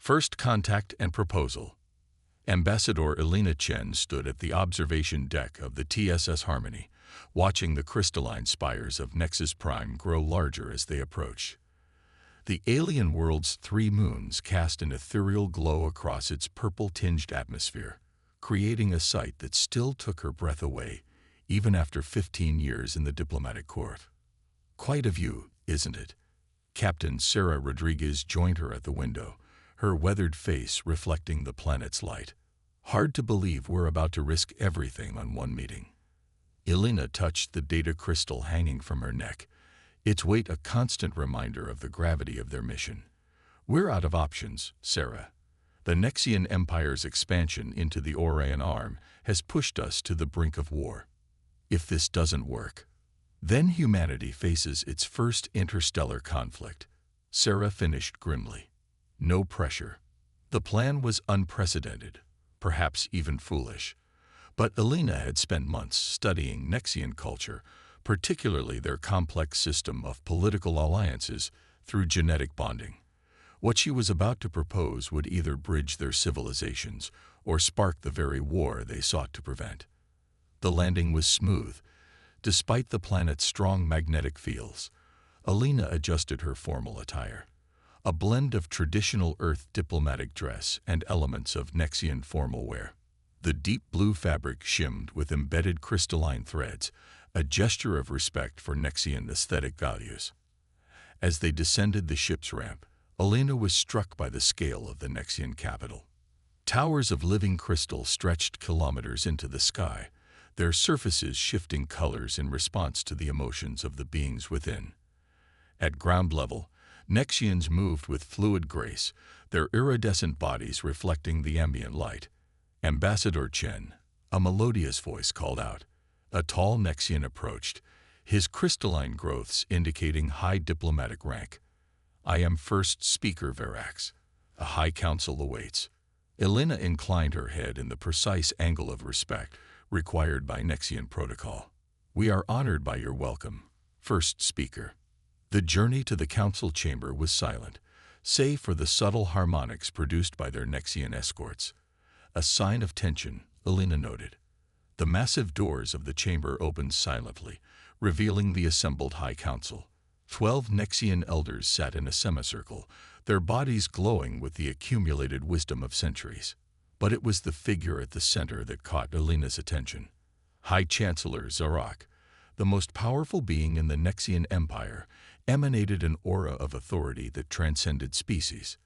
First contact and proposal. Ambassador Elena Chen stood at the observation deck of the TSS Harmony, watching the crystalline spires of Nexus Prime grow larger as they approached. The alien world's 3 moons cast an ethereal glow across its purple-tinged atmosphere, creating a sight that still took her breath away, even after 15 years in the diplomatic court. Quite a view, isn't it? Captain Sarah Rodriguez joined her at the window, her weathered face reflecting the planet's light. Hard to believe we're about to risk everything on one meeting. Elena touched the data crystal hanging from her neck, its weight a constant reminder of the gravity of their mission. We're out of options, Sarah. The Nexian Empire's expansion into the Orion Arm has pushed us to the brink of war. If this doesn't work, then humanity faces its first interstellar conflict, Sarah finished grimly. No pressure. The plan was unprecedented, perhaps even foolish. But Elena had spent months studying Nexian culture, particularly their complex system of political alliances through genetic bonding. What she was about to propose would either bridge their civilizations or spark the very war they sought to prevent. The landing was smooth. Despite the planet's strong magnetic fields, Elena adjusted her formal attire. A blend of traditional Earth diplomatic dress and elements of Nexian formal wear. The deep blue fabric shimmed with embedded crystalline threads, a gesture of respect for Nexian aesthetic values. As they descended the ship's ramp, Elena was struck by the scale of the Nexian capital. Towers of living crystal stretched kilometers into the sky, their surfaces shifting colors in response to the emotions of the beings within. At ground level, Nexians moved with fluid grace, their iridescent bodies reflecting the ambient light. Ambassador Chen, a melodious voice called out. A tall Nexian approached, his crystalline growths indicating high diplomatic rank. I am first speaker, Verax. A high council awaits. Elena inclined her head in the precise angle of respect required by Nexian protocol. We are honored by your welcome, first speaker. The journey to the council chamber was silent, save for the subtle harmonics produced by their Nexian escorts. A sign of tension, Elena noted. The massive doors of the chamber opened silently, revealing the assembled High Council. 12 Nexian elders sat in a semicircle, their bodies glowing with the accumulated wisdom of centuries. But it was the figure at the center that caught Elena's attention. High Chancellor Zarak, the most powerful being in the Nexian Empire, emanated an aura of authority that transcended species.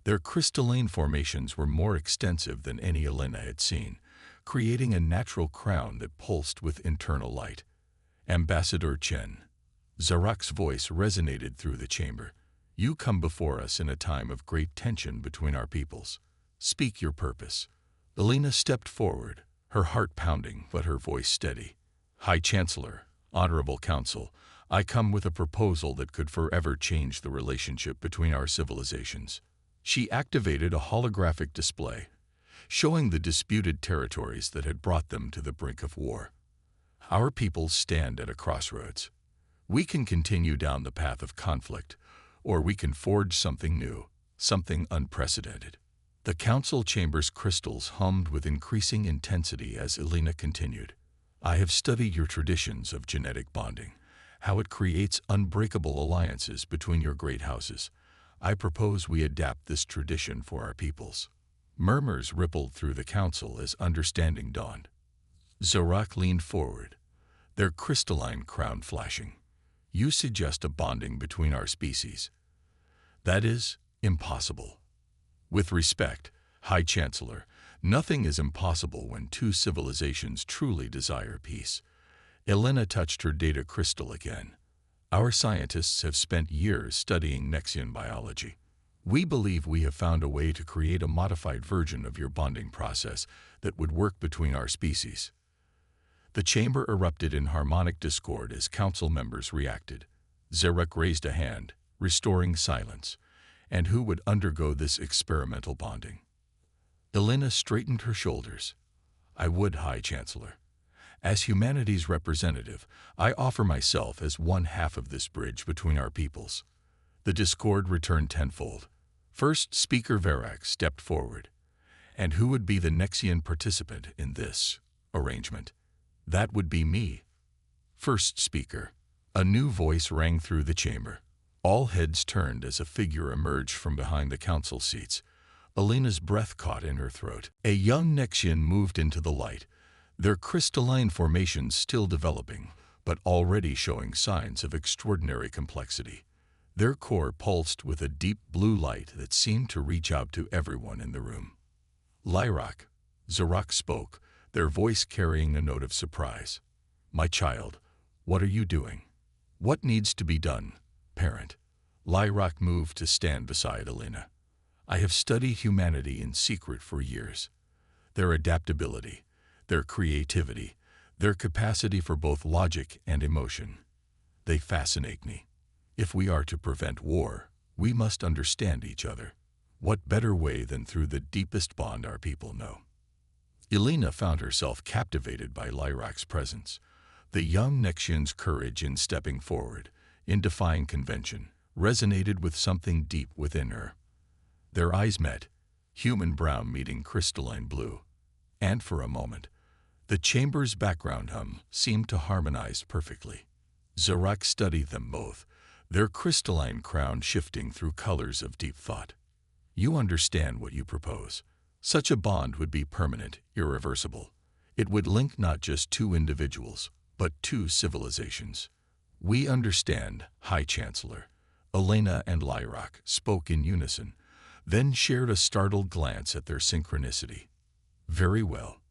Their crystalline formations were more extensive than any Elena had seen, creating a natural crown that pulsed with internal light. Ambassador Chen. Zarak's voice resonated through the chamber. You come before us in a time of great tension between our peoples. Speak your purpose. Elena stepped forward, her heart pounding but her voice steady. High Chancellor, Honorable Council, I come with a proposal that could forever change the relationship between our civilizations. She activated a holographic display, showing the disputed territories that had brought them to the brink of war. Our peoples stand at a crossroads. We can continue down the path of conflict, or we can forge something new, something unprecedented. The council chamber's crystals hummed with increasing intensity as Elena continued. I have studied your traditions of genetic bonding, how it creates unbreakable alliances between your great houses. I propose we adapt this tradition for our peoples. Murmurs rippled through the council as understanding dawned. Zarak leaned forward, their crystalline crown flashing. You suggest a bonding between our species. That is impossible. With respect, High Chancellor, nothing is impossible when two civilizations truly desire peace. Elena touched her data crystal again. Our scientists have spent years studying Nexian biology. We believe we have found a way to create a modified version of your bonding process that would work between our species. The chamber erupted in harmonic discord as council members reacted. Zarak raised a hand, restoring silence. And who would undergo this experimental bonding? Elena straightened her shoulders. I would, High Chancellor. As humanity's representative, I offer myself as one half of this bridge between our peoples. The discord returned tenfold. First speaker Verax stepped forward. And who would be the Nexian participant in this arrangement? That would be me. First speaker. A new voice rang through the chamber. All heads turned as a figure emerged from behind the council seats. Alina's breath caught in her throat. A young Nexian moved into the light, their crystalline formations still developing, but already showing signs of extraordinary complexity. Their core pulsed with a deep blue light that seemed to reach out to everyone in the room. Lyrak, Zarak spoke, their voice carrying a note of surprise. My child, what are you doing? What needs to be done, parent? Lyrak moved to stand beside Alina. I have studied humanity in secret for years. Their adaptability, their creativity, their capacity for both logic and emotion. They fascinate me. If we are to prevent war, we must understand each other. What better way than through the deepest bond our people know? Alina found herself captivated by Lyrak's presence. The young Nexian's courage in stepping forward, in defying convention, resonated with something deep within her. Their eyes met, human brown meeting crystalline blue. And for a moment, the chamber's background hum seemed to harmonize perfectly. Zarak studied them both, their crystalline crown shifting through colors of deep thought. You understand what you propose. Such a bond would be permanent, irreversible. It would link not just two individuals, but two civilizations. We understand, High Chancellor. Alina and Lyrak spoke in unison, then shared a startled glance at their synchronicity. Very well.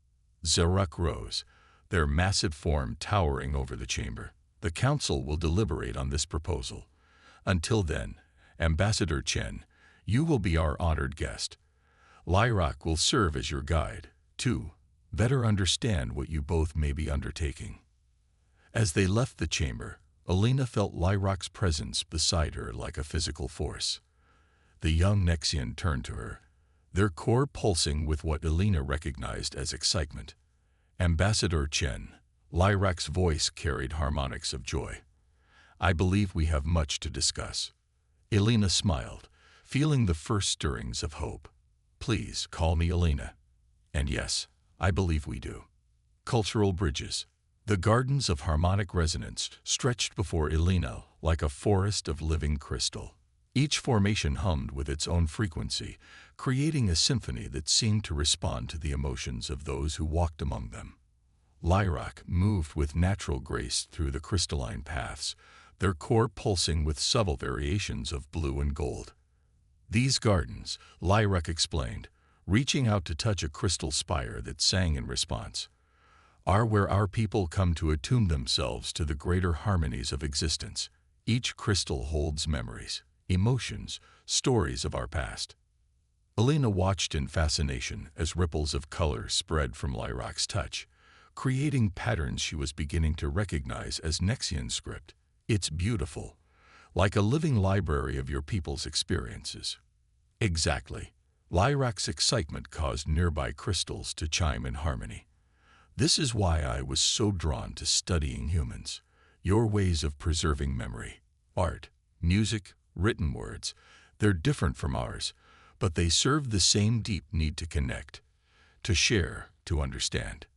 Zarak rose, their massive form towering over the chamber. The council will deliberate on this proposal. Until then, Ambassador Chen, you will be our honored guest. Lyrak will serve as your guide, to better understand what you both may be undertaking. As they left the chamber, Alina felt Lyrak's presence beside her like a physical force. The young Nexian turned to her, their core pulsing with what Alina recognized as excitement. Ambassador Chen, Lyrak's voice carried harmonics of joy. I believe we have much to discuss. Alina smiled, feeling the first stirrings of hope. Please call me Alina. And yes, I believe we do. Cultural bridges. The gardens of harmonic resonance stretched before Alina like a forest of living crystal. Each formation hummed with its own frequency, creating a symphony that seemed to respond to the emotions of those who walked among them. Lyrak moved with natural grace through the crystalline paths, their core pulsing with subtle variations of blue and gold. These gardens, Lyrak explained, reaching out to touch a crystal spire that sang in response, are where our people come to attune themselves to the greater harmonies of existence. Each crystal holds memories, emotions, stories of our past. Alina watched in fascination as ripples of color spread from Lyrak's touch, creating patterns she was beginning to recognize as Nexian script. It's beautiful, like a living library of your people's experiences. Exactly. Lyrak's excitement caused nearby crystals to chime in harmony. This is why I was so drawn to studying humans. Your ways of preserving memory, art, music, written words, they're different from ours, but they serve the same deep need to connect, to share, to understand.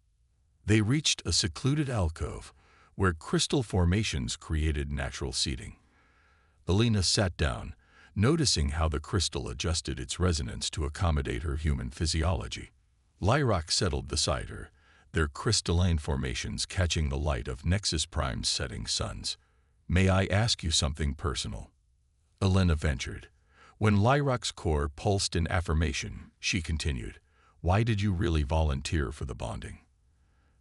They reached a secluded alcove where crystal formations created natural seating. Alina sat down, noticing how the crystal adjusted its resonance to accommodate her human physiology. Lyrak settled beside her, their crystalline formations catching the light of Nexus Prime's setting suns. May I ask you something personal? Alina ventured. When Lyrak's core pulsed in affirmation, she continued, why did you really volunteer for the bonding?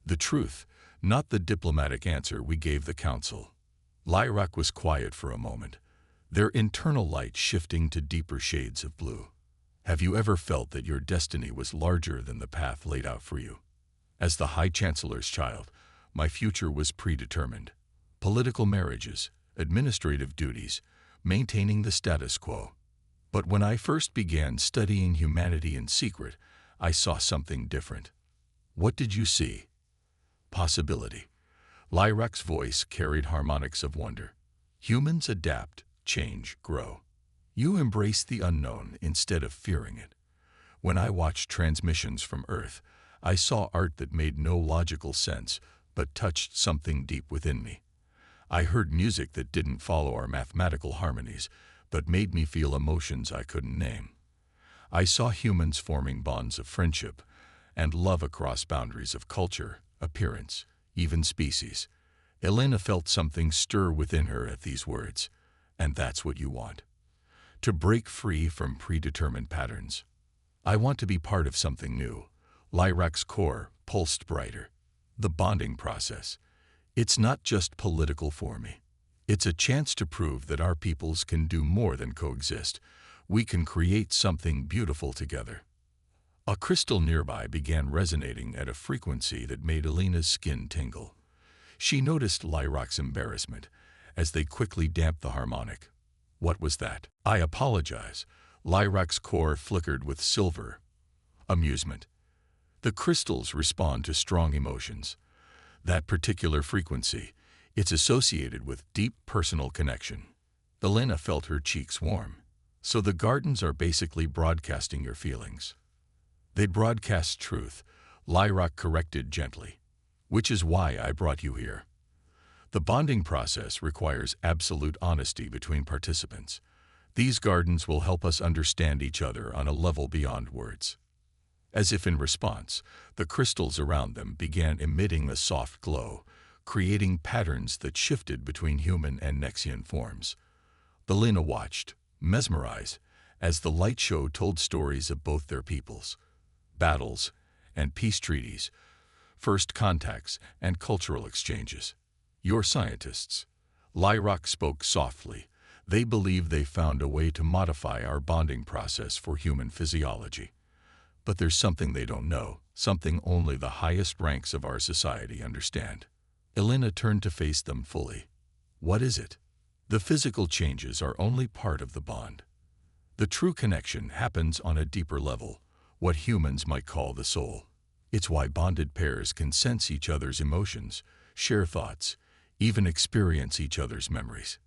The truth, not the diplomatic answer we gave the council. Lyrak was quiet for a moment, their internal light shifting to deeper shades of blue. Have you ever felt that your destiny was larger than the path laid out for you? As the High Chancellor's child, my future was predetermined. Political marriages, administrative duties, maintaining the status quo. But when I first began studying humanity in secret, I saw something different. What did you see? Possibility. Lyrak's voice carried harmonics of wonder. Humans adapt, change, grow. You embrace the unknown instead of fearing it. When I watched transmissions from Earth, I saw art that made no logical sense, but touched something deep within me. I heard music that didn't follow our mathematical harmonies, but made me feel emotions I couldn't name. I saw humans forming bonds of friendship and love across boundaries of culture, appearance, even species. Elena felt something stir within her at these words, and that's what you want. To break free from predetermined patterns. I want to be part of something new. Lyrac's core pulsed brighter. The bonding process. It's not just political for me. It's a chance to prove that our peoples can do more than coexist. We can create something beautiful together. A crystal nearby began resonating at a frequency that made Elena's skin tingle. She noticed Lyrac's embarrassment as they quickly damped the harmonic. What was that? I apologize. Lyrac's core flickered with silver. Amusement. The crystals respond to strong emotions. That particular frequency, it's associated with deep personal connection. Elena felt her cheeks warm. So the gardens are basically broadcasting your feelings. They broadcast truth, Lyrac corrected gently, which is why I brought you here. The bonding process requires absolute honesty between participants. These gardens will help us understand each other on a level beyond words. As if in response, the crystals around them began emitting a soft glow, creating patterns that shifted between human and Nexian forms. Elena watched, mesmerized, as the light show told stories of both their peoples, battles and peace treaties, first contacts and cultural exchanges. Your scientists. Lyrac spoke softly. They believe they found a way to modify our bonding process for human physiology. But there's something they don't know, something only the highest ranks of our society understand. Elena turned to face them fully. What is it? The physical changes are only part of the bond. The true connection happens on a deeper level, what humans might call the soul. It's why bonded pairs can sense each other's emotions, share thoughts, even experience each other's memories.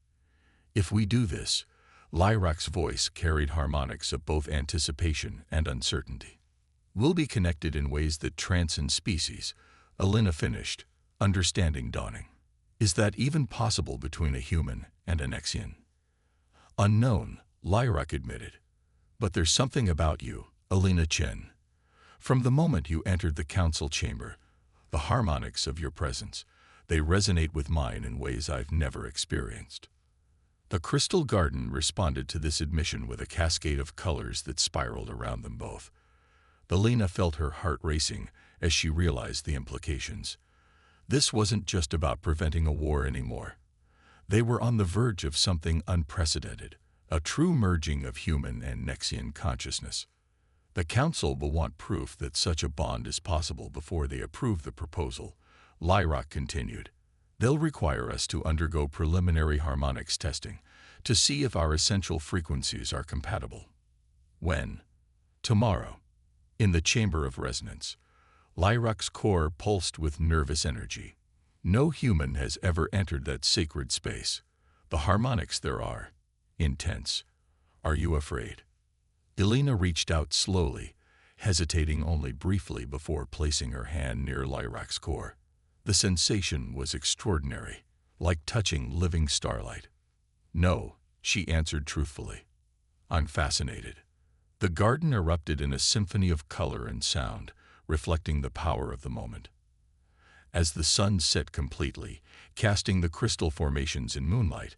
If we do this, Lyrac's voice carried harmonics of both anticipation and uncertainty. We'll be connected in ways that transcend species, Elena finished, understanding dawning. Is that even possible between a human and a Nexian? Unknown, Lyrac admitted. But there's something about you, Elena Chen. From the moment you entered the council chamber, the harmonics of your presence, they resonate with mine in ways I've never experienced. The crystal garden responded to this admission with a cascade of colors that spiraled around them both. Elena felt her heart racing as she realized the implications. This wasn't just about preventing a war anymore. They were on the verge of something unprecedented, a true merging of human and Nexian consciousness. The Council will want proof that such a bond is possible before they approve the proposal, Lyrac continued. They'll require us to undergo preliminary harmonics testing to see if our essential frequencies are compatible. When? Tomorrow. In the Chamber of Resonance. Lyrac's core pulsed with nervous energy. No human has ever entered that sacred space. The harmonics there are intense. Are you afraid? Elena reached out slowly, hesitating only briefly before placing her hand near Lyrac's core. The sensation was extraordinary, like touching living starlight. No, she answered truthfully. I'm fascinated. The garden erupted in a symphony of color and sound, reflecting the power of the moment. As the sun set completely, casting the crystal formations in moonlight,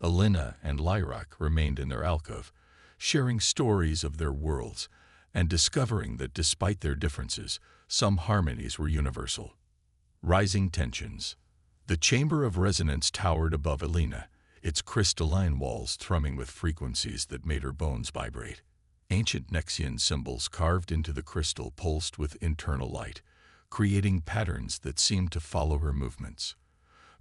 Elena and Lyrac remained in their alcove, sharing stories of their worlds and discovering that despite their differences, some harmonies were universal. Rising tensions. The chamber of resonance towered above Elena, its crystalline walls thrumming with frequencies that made her bones vibrate. Ancient Nexian symbols carved into the crystal pulsed with internal light, creating patterns that seemed to follow her movements.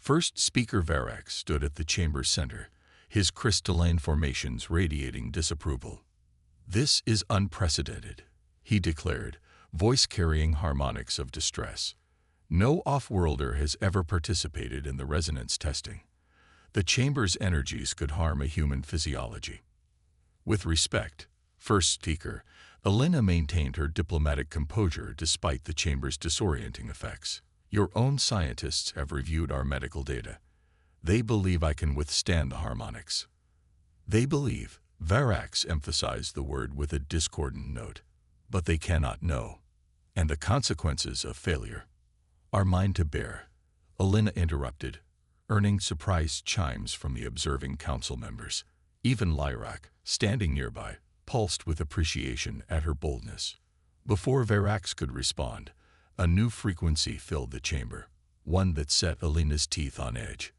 First Speaker Verax stood at the chamber's center, his crystalline formations radiating disapproval. This is unprecedented, he declared, voice carrying harmonics of distress. No off-worlder has ever participated in the resonance testing. The chamber's energies could harm a human physiology. With respect, first speaker, Elena maintained her diplomatic composure despite the chamber's disorienting effects. Your own scientists have reviewed our medical data. They believe I can withstand the harmonics. They believe, Varax emphasized the word with a discordant note, but they cannot know. And the consequences of failure are mine to bear. Elena interrupted, earning surprised chimes from the observing council members. Even Lyrak, standing nearby, pulsed with appreciation at her boldness. Before Varax could respond, a new frequency filled the chamber, one that set Elena's teeth on edge.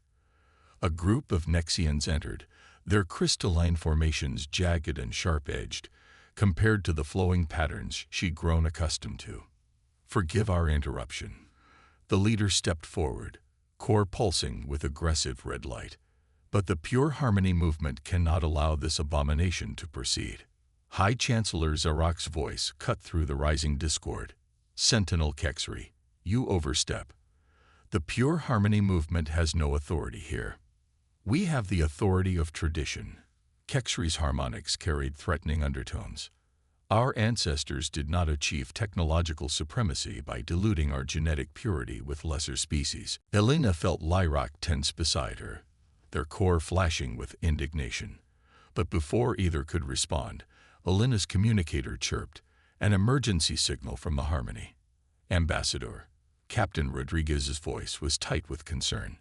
A group of Nexians entered, their crystalline formations jagged and sharp-edged, compared to the flowing patterns she'd grown accustomed to. Forgive our interruption. The leader stepped forward, core pulsing with aggressive red light. But the pure harmony movement cannot allow this abomination to proceed. High Chancellor Zarak's voice cut through the rising discord. Sentinel Kexri, you overstep. The pure harmony movement has no authority here. We have the authority of tradition. Kexri's harmonics carried threatening undertones. Our ancestors did not achieve technological supremacy by diluting our genetic purity with lesser species. Elena felt Lyrak tense beside her, their core flashing with indignation. But before either could respond, Elena's communicator chirped, an emergency signal from the harmony. Ambassador, Captain Rodriguez's voice was tight with concern.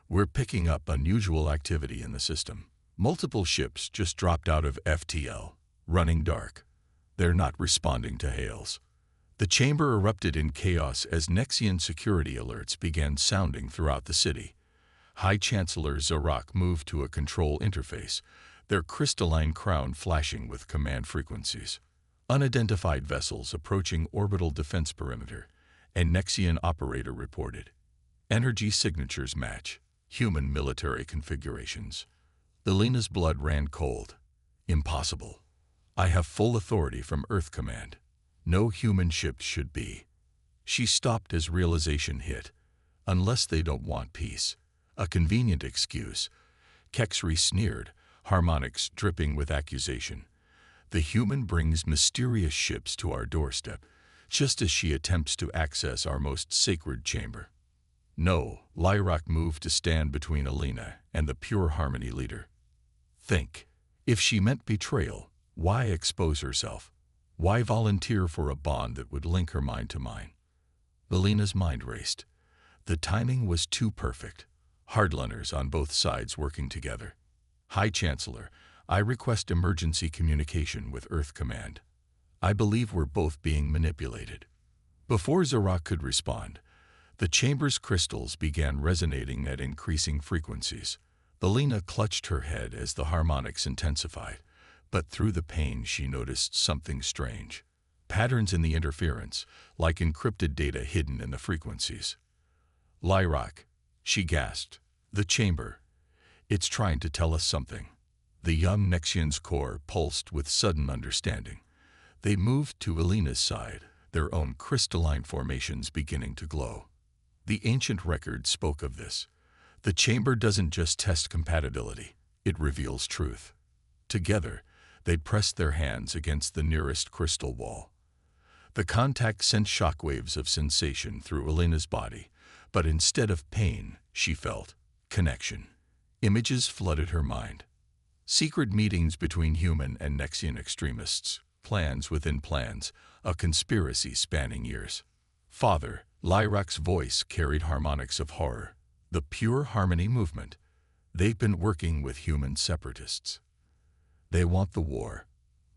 We're picking up unusual activity in the system. Multiple ships just dropped out of FTL, running dark. They're not responding to hails. The chamber erupted in chaos as Nexian security alerts began sounding throughout the city. High Chancellor Zarak moved to a control interface, their crystalline crown flashing with command frequencies. Unidentified vessels approaching orbital defense perimeter, a Nexian operator reported. Energy signatures match, human military configurations. Elena's blood ran cold. Impossible. I have full authority from Earth Command. No human ship should be. She stopped as realization hit. Unless they don't want peace. A convenient excuse. Kexri sneered, harmonics dripping with accusation. The human brings mysterious ships to our doorstep, just as she attempts to access our most sacred chamber. No, Lyrak moved to stand between Elena and the pure harmony leader. Think. If she meant betrayal, why expose herself? Why volunteer for a bond that would link her mind to mine? Elena's mind raced. The timing was too perfect. Hardliners on both sides working together. High Chancellor, I request emergency communication with Earth Command. I believe we're both being manipulated. Before Zarak could respond, the chamber's crystals began resonating at increasing frequencies. Elena clutched her head as the harmonics intensified, but through the pain she noticed something strange. Patterns in the interference, like encrypted data hidden in the frequencies. Lyrak, she gasped. The chamber. It's trying to tell us something. The young Nexian's core pulsed with sudden understanding. They moved to Elena's side, their own crystalline formations beginning to glow. The ancient record spoke of this. The chamber doesn't just test compatibility, it reveals truth. Together, they pressed their hands against the nearest crystal wall. The contact sent shockwaves of sensation through Elena's body, but instead of pain, she felt connection. Images flooded her mind. Secret meetings between human and Nexian extremists, plans within plans, a conspiracy spanning years. Father, Lyrak's voice carried harmonics of horror. The pure harmony movement. They've been working with human separatists. They want the war.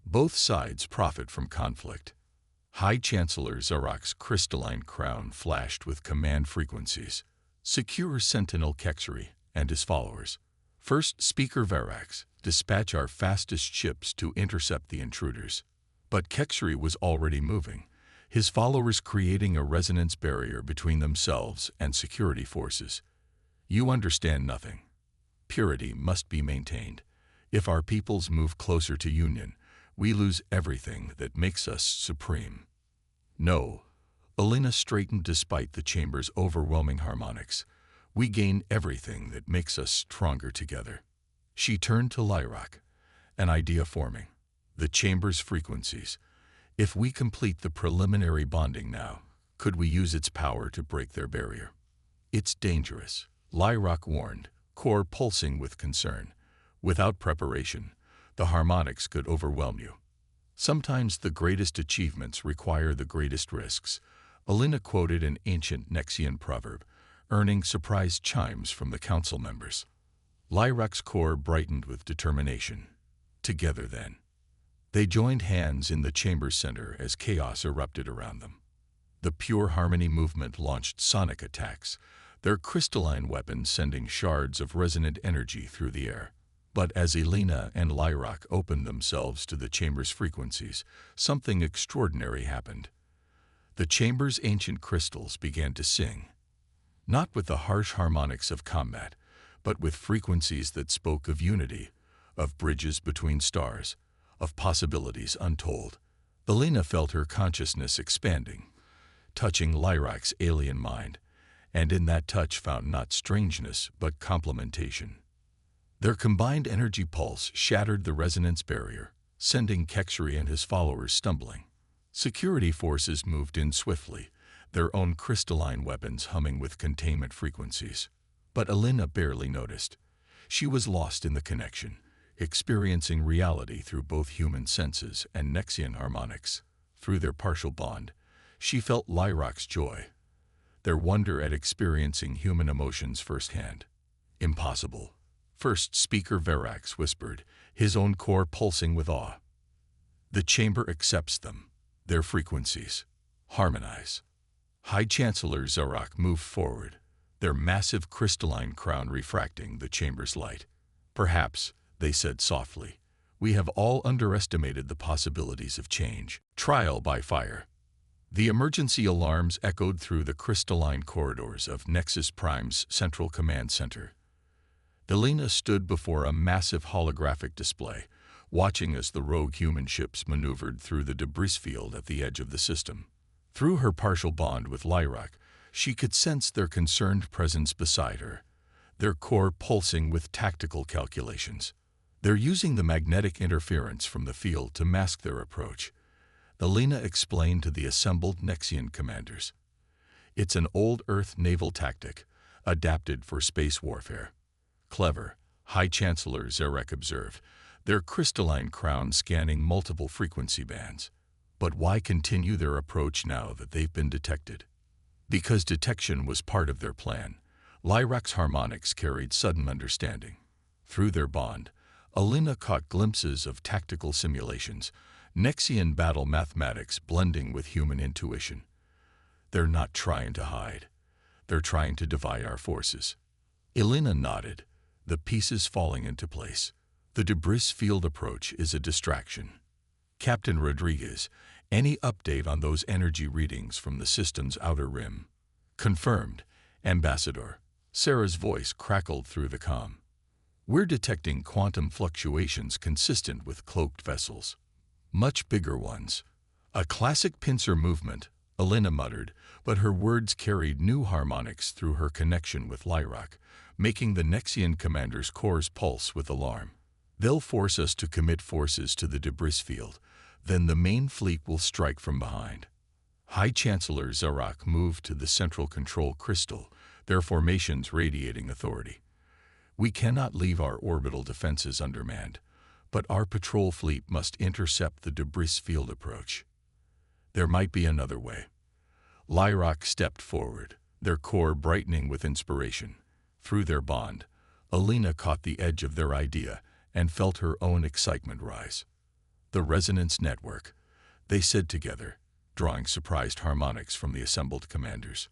Both sides profit from conflict. High Chancellor Zarak's crystalline crown flashed with command frequencies. Secure Sentinel Kexri and his followers. First Speaker Varax, dispatch our fastest ships to intercept the intruders. But Kexri was already moving, his followers creating a resonance barrier between themselves and security forces. You understand nothing. Purity must be maintained. If our peoples move closer to union, we lose everything that makes us supreme. No, Elena straightened despite the chamber's overwhelming harmonics. We gain everything that makes us stronger together. She turned to Lyrak. An idea forming. The chamber's frequencies. If we complete the preliminary bonding now, could we use its power to break their barrier? It's dangerous, Lyrock warned, core pulsing with concern. Without preparation, the harmonics could overwhelm you. Sometimes the greatest achievements require the greatest risks. Alina quoted an ancient Nexian proverb, earning surprised chimes from the council members. Lyrock's core brightened with determination. Together then. They joined hands in the chamber's center as chaos erupted around them. The Pure Harmony movement launched sonic attacks, their crystalline weapons sending shards of resonant energy through the air. But as Alina and Lyrock opened themselves to the chamber's frequencies, something extraordinary happened. The chamber's ancient crystals began to sing, not with the harsh harmonics of combat, but with frequencies that spoke of unity, of bridges between stars, of possibilities untold. Alina felt her consciousness expanding, touching Lyrock's alien mind, and in that touch found not strangeness but complementation. Their combined energy pulse shattered the resonance barrier, sending Kexri and his followers stumbling. Security forces moved in swiftly, their own crystalline weapons humming with containment frequencies. But Alina barely noticed. She was lost in the connection, experiencing reality through both human senses and Nexian harmonics. Through their partial bond, she felt Lyrock's joy, their wonder at experiencing human emotions firsthand. Impossible. First Speaker Verax whispered, his own core pulsing with awe. The chamber accepts them, their frequencies. Harmonize. High Chancellor Zarak moved forward, their massive crystalline crown refracting the chamber's light. Perhaps, they said softly, we have all underestimated the possibilities of change. Trial by fire. The emergency alarms echoed through the crystalline corridors of Nexus Prime's central command center. Alina stood before a massive holographic display, watching as the rogue human ships maneuvered through the debris field at the edge of the system. Through her partial bond with Lyrock, she could sense their concerned presence beside her, their core pulsing with tactical calculations. They're using the magnetic interference from the field to mask their approach, Alina explained to the assembled Nexian commanders. It's an old Earth naval tactic, adapted for space warfare. Clever, High Chancellor Zarek observed, their crystalline crown scanning multiple frequency bands. But why continue their approach now that they've been detected? Because detection was part of their plan. Lyrock's harmonics carried sudden understanding. Through their bond, Alina caught glimpses of tactical simulations, Nexian battle mathematics blending with human intuition. They're not trying to hide. They're trying to divide our forces. Alina nodded, the pieces falling into place. The debris field approach is a distraction. Captain Rodriguez, any update on those energy readings from the system's outer rim? Confirmed, Ambassador. Sarah's voice crackled through the comm. We're detecting quantum fluctuations consistent with cloaked vessels. Much bigger ones. A classic pincer movement, Alina muttered, but her words carried new harmonics through her connection with Lyrock, making the Nexian commander's cores pulse with alarm. They'll force us to commit forces to the debris field, then the main fleet will strike from behind. High Chancellor Zarak moved to the central control crystal, their formations radiating authority. We cannot leave our orbital defenses undermanned, but our patrol fleet must intercept the debris field approach. There might be another way. Lyrock stepped forward, their core brightening with inspiration. Through their bond, Alina caught the edge of their idea and felt her own excitement rise. The resonance network, they said together, drawing surprised harmonics from the assembled commanders.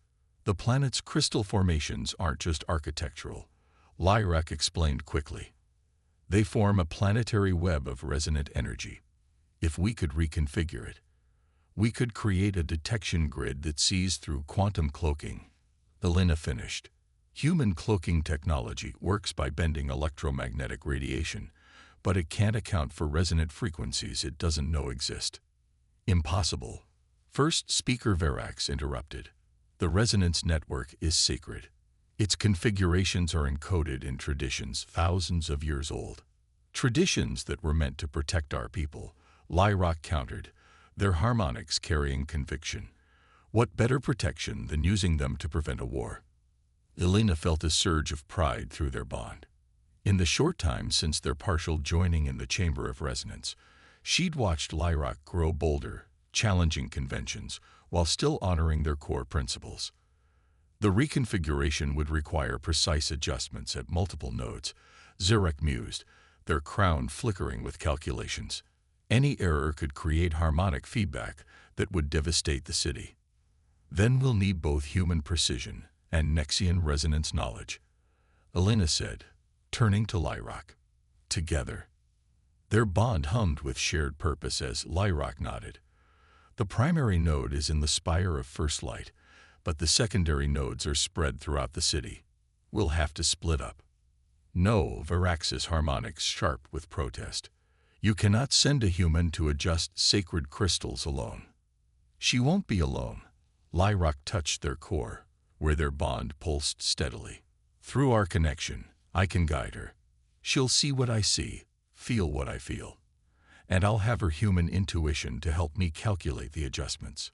The planet's crystal formations aren't just architectural, Lyrock explained quickly. They form a planetary web of resonant energy. If we could reconfigure it, we could create a detection grid that sees through quantum cloaking. Alina finished. Human cloaking technology works by bending electromagnetic radiation, but it can't account for resonant frequencies it doesn't know exist. Impossible. First Speaker Verax interrupted. The resonance network is sacred. Its configurations are encoded in traditions thousands of years old. Traditions that were meant to protect our people, Lyrock countered, their harmonics carrying conviction. What better protection than using them to prevent a war? Elena felt a surge of pride through their bond. In the short time since their partial joining in the Chamber of Resonance, she'd watched Lyrock grow bolder, challenging conventions, while still honoring their core principles. The reconfiguration would require precise adjustments at multiple nodes, Zurek mused, their crown flickering with calculations. Any error could create harmonic feedback that would devastate the city. Then we'll need both human precision and Nexian resonance knowledge, Elena said, turning to Lyrock. Together. Their bond hummed with shared purpose as Lyrock nodded. The primary node is in the spire of First Light, but the secondary nodes are spread throughout the city. We'll have to split up. No, Varax's harmonics sharp with protest. You cannot send a human to adjust sacred crystals alone. She won't be alone. Lyrock touched their core, where their bond pulsed steadily. Through our connection, I can guide her. She'll see what I see, feel what I feel. And I'll have her human intuition to help me calculate the adjustments.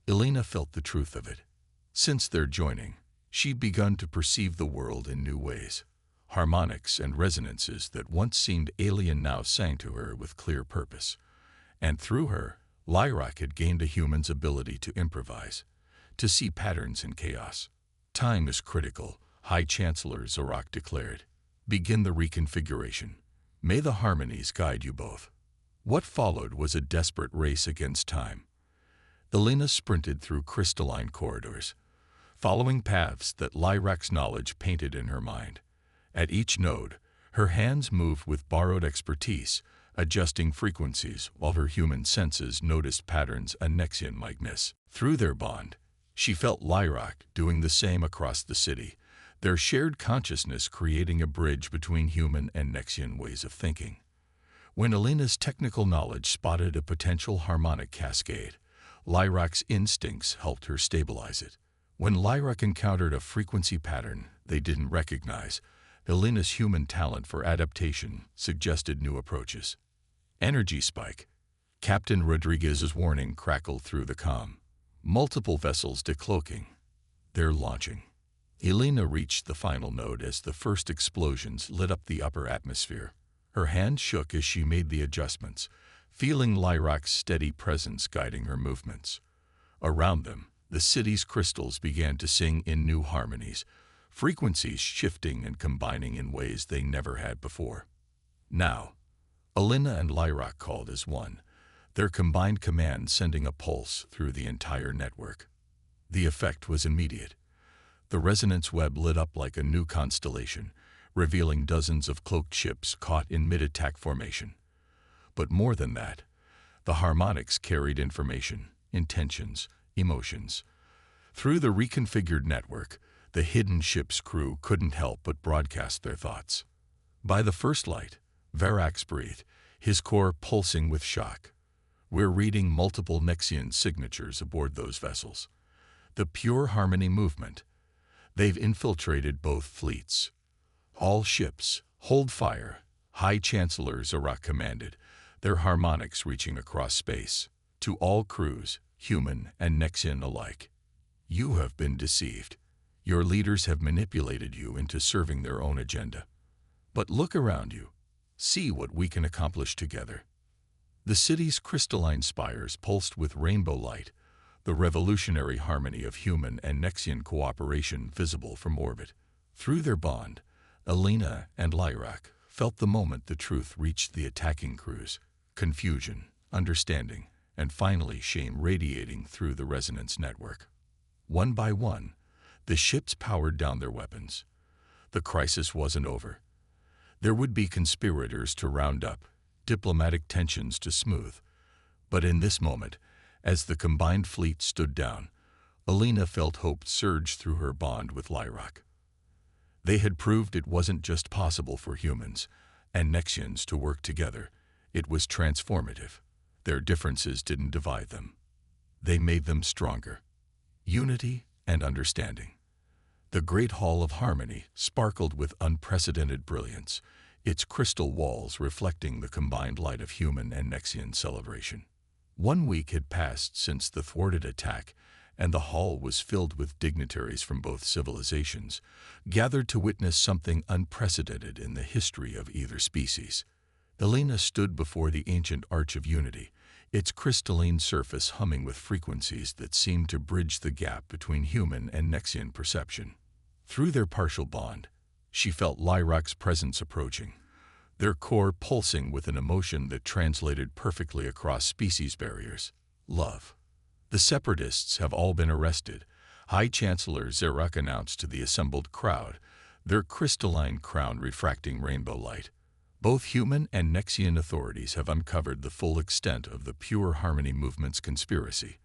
Elena felt the truth of it. Since their joining, she'd begun to perceive the world in new ways. Harmonics and resonances that once seemed alien now sang to her with clear purpose. And through her, Lyrock had gained a human's ability to improvise, to see patterns in chaos. Time is critical, High Chancellor Zorak declared. Begin the reconfiguration. May the harmonies guide you both. What followed was a desperate race against time. Elena sprinted through crystalline corridors, following paths that Lyrock's knowledge painted in her mind. At each node, her hands moved with borrowed expertise, adjusting frequencies while her human senses noticed patterns a Nexian might miss. Through their bond, she felt Lyrock doing the same across the city, their shared consciousness creating a bridge between human and Nexian ways of thinking. When Elena's technical knowledge spotted a potential harmonic cascade, Lyrock's instincts helped her stabilize it. When Lyrock encountered a frequency pattern they didn't recognize, Elena's human talent for adaptation suggested new approaches. Energy spike. Captain Rodriguez's warning crackled through the comm. Multiple vessels decloaking. They're launching. Elena reached the final node as the first explosions lit up the upper atmosphere. Her hand shook as she made the adjustments, feeling Lyrock's steady presence guiding her movements. Around them, the city's crystals began to sing in new harmonies, frequencies shifting and combining in ways they never had before. Now, Elena and Lyrock called as one, their combined command sending a pulse through the entire network. The effect was immediate. The resonance web lit up like a new constellation, revealing dozens of cloaked ships caught in mid-attack formation. But more than that, the harmonics carried information, intentions, emotions. Through the reconfigured network, the hidden ship's crew couldn't help but broadcast their thoughts. By the first light, Varax breathed, his core pulsing with shock. We're reading multiple Nexian signatures aboard those vessels. The pure harmony movement. They've infiltrated both fleets. All ships, hold fire, High Chancellor Zorak commanded, their harmonics reaching across space. To all crews, human and Nexian alike. You have been deceived. Your leaders have manipulated you into serving their own agenda. But look around you. See what we can accomplish together. The city's crystalline spires pulsed with rainbow light, the revolutionary harmony of human and Nexian cooperation visible from orbit. Through their bond, Elena and Lyrock felt the moment the truth reached the attacking crews. Confusion, understanding, and finally shame radiating through the resonance network. One by one, the ships powered down their weapons. The crisis wasn't over. There would be conspirators to round up, diplomatic tensions to smooth. But in this moment, as the combined fleet stood down, Elena felt hope surge through her bond with Lyrock. They had proved it wasn't just possible for humans and Nexians to work together. It was transformative. Their differences didn't divide them. They made them stronger. Unity and understanding. The Great Hall of Harmony sparkled with unprecedented brilliance, its crystal walls reflecting the combined light of human and Nexian celebration. 1 week had passed since the thwarted attack, and the hall was filled with dignitaries from both civilizations, gathered to witness something unprecedented in the history of either species. Elena stood before the ancient Arch of Unity, its crystalline surface humming with frequencies that seemed to bridge the gap between human and Nexian perception. Through their partial bond, she felt Lyroc's presence approaching, their core pulsing with an emotion that translated perfectly across species barriers: love. The separatists have all been arrested, High Chancellor Zarak announced to the assembled crowd, their crystalline crown refracting rainbow light. Both human and Nexian authorities have uncovered the full extent of the Pure Harmony Movement's conspiracy.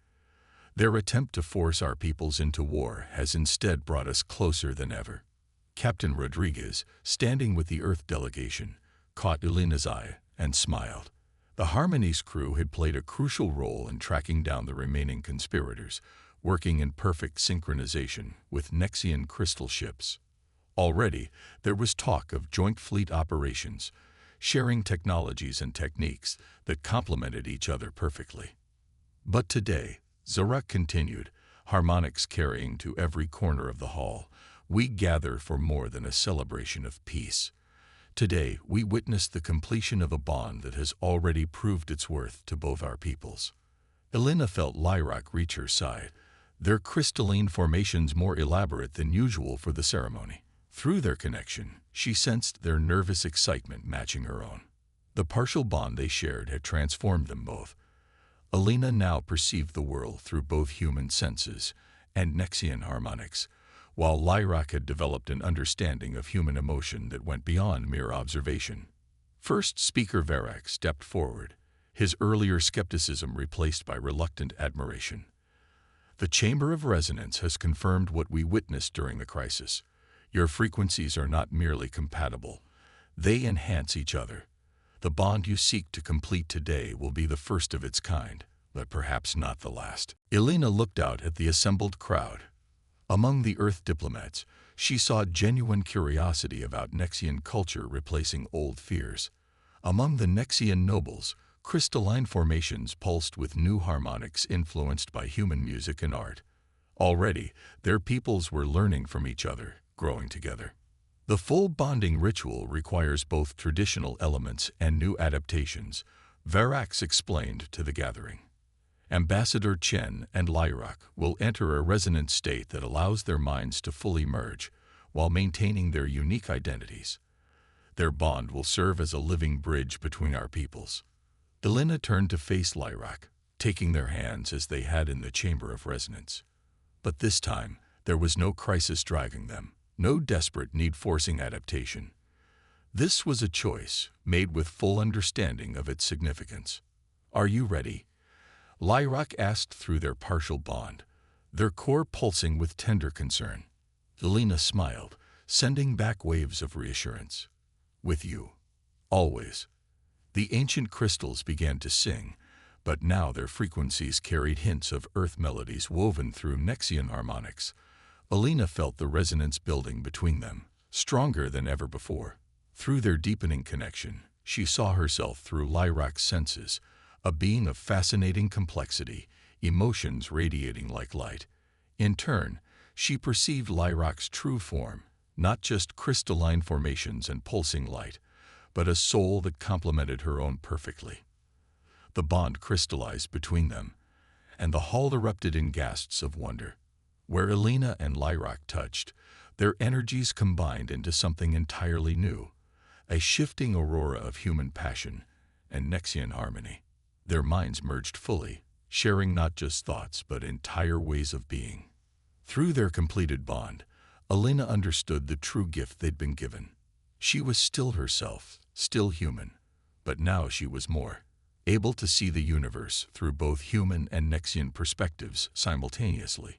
Their attempt to force our peoples into war has instead brought us closer than ever. Captain Rodriguez, standing with the Earth delegation, caught Elena's eye and smiled. The Harmony's crew had played a crucial role in tracking down the remaining conspirators, working in perfect synchronization with Nexian crystal ships. Already, there was talk of joint fleet operations, sharing technologies and techniques that complemented each other perfectly. But today, Zarak continued, harmonics carrying to every corner of the hall, we gather for more than a celebration of peace. Today, we witness the completion of a bond that has already proved its worth to both our peoples. Elena felt Lyroc reach her side, their crystalline formations more elaborate than usual for the ceremony. Through their connection, she sensed their nervous excitement matching her own. The partial bond they shared had transformed them both. Elena now perceived the world through both human senses and Nexian harmonics, while Lyroc had developed an understanding of human emotion that went beyond mere observation. First speaker Varak stepped forward, his earlier skepticism replaced by reluctant admiration. The Chamber of Resonance has confirmed what we witnessed during the crisis. Your frequencies are not merely compatible, they enhance each other. The bond you seek to complete today will be the first of its kind, but perhaps not the last. Elena looked out at the assembled crowd. Among the Earth diplomats, she saw genuine curiosity about Nexian culture replacing old fears. Among the Nexian nobles, crystalline formations pulsed with new harmonics influenced by human music and art. Already, their peoples were learning from each other, growing together. The full bonding ritual requires both traditional elements and new adaptations, Varax explained to the gathering. Ambassador Chen and Lyroc will enter a resonant state that allows their minds to fully merge, while maintaining their unique identities. Their bond will serve as a living bridge between our peoples. Elena turned to face Lyroc, taking their hands as they had in the Chamber of Resonance. But this time, there was no crisis driving them, no desperate need forcing adaptation. This was a choice made with full understanding of its significance. Are you ready? Lyroc asked through their partial bond, their core pulsing with tender concern. Elena smiled, sending back waves of reassurance. With you. Always. The ancient crystals began to sing, but now their frequencies carried hints of earth melodies woven through Nexian harmonics. Elena felt the resonance building between them, stronger than ever before. Through their deepening connection, she saw herself through Lyroc's senses, a being of fascinating complexity, emotions radiating like light. In turn, she perceived Lyroc's true form, not just crystalline formations and pulsing light, but a soul that complemented her own perfectly. The bond crystallized between them, and the hall erupted in gasps of wonder. Where Elena and Lyroc touched, their energies combined into something entirely new, a shifting aurora of human passion and Nexian harmony. Their minds merged fully, sharing not just thoughts but entire ways of being. Through their completed bond, Elena understood the true gift they'd been given. She was still herself, still human, but now she was more, able to see the universe through both human and Nexian perspectives simultaneously.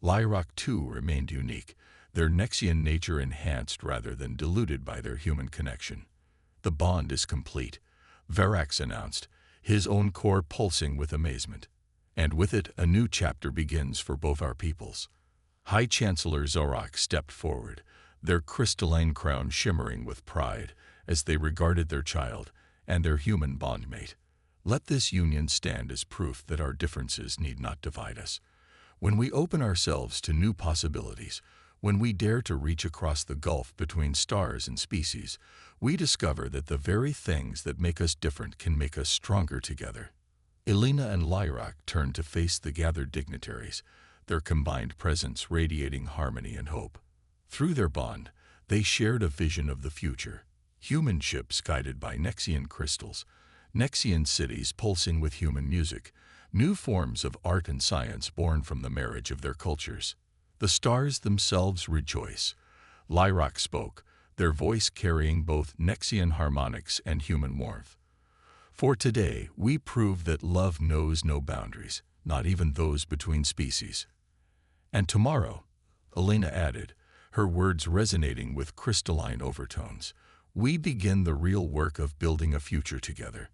Lyroc too remained unique, their Nexian nature enhanced rather than diluted by their human connection. The bond is complete, Varax announced, his own core pulsing with amazement. And with it, a new chapter begins for both our peoples. High Chancellor Zarak stepped forward, their crystalline crown shimmering with pride, as they regarded their child and their human bondmate. Let this union stand as proof that our differences need not divide us. When we open ourselves to new possibilities, when we dare to reach across the gulf between stars and species, we discover that the very things that make us different can make us stronger together. Elena and Lyrak turned to face the gathered dignitaries, their combined presence radiating harmony and hope. Through their bond, they shared a vision of the future: human ships guided by Nexian crystals, Nexian cities pulsing with human music, new forms of art and science born from the marriage of their cultures. The stars themselves rejoice. Lyrak spoke, their voice carrying both Nexian harmonics and human warmth. For today, we prove that love knows no boundaries, not even those between species. And tomorrow, Elena added, her words resonating with crystalline overtones, we begin the real work of building a future together.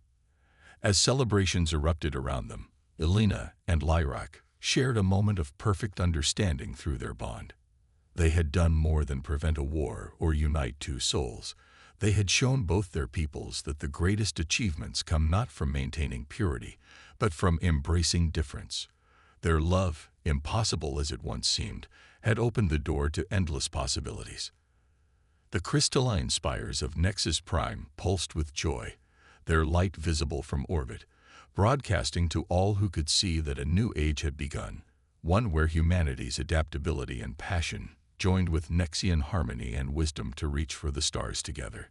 As celebrations erupted around them, Elena and Lyrak shared a moment of perfect understanding through their bond. They had done more than prevent a war or unite two souls. They had shown both their peoples that the greatest achievements come not from maintaining purity, but from embracing difference. Their love, impossible as it once seemed, had opened the door to endless possibilities. The crystalline spires of Nexus Prime pulsed with joy, their light visible from orbit, broadcasting to all who could see that a new age had begun, one where humanity's adaptability and passion joined with Nexian harmony and wisdom to reach for the stars together.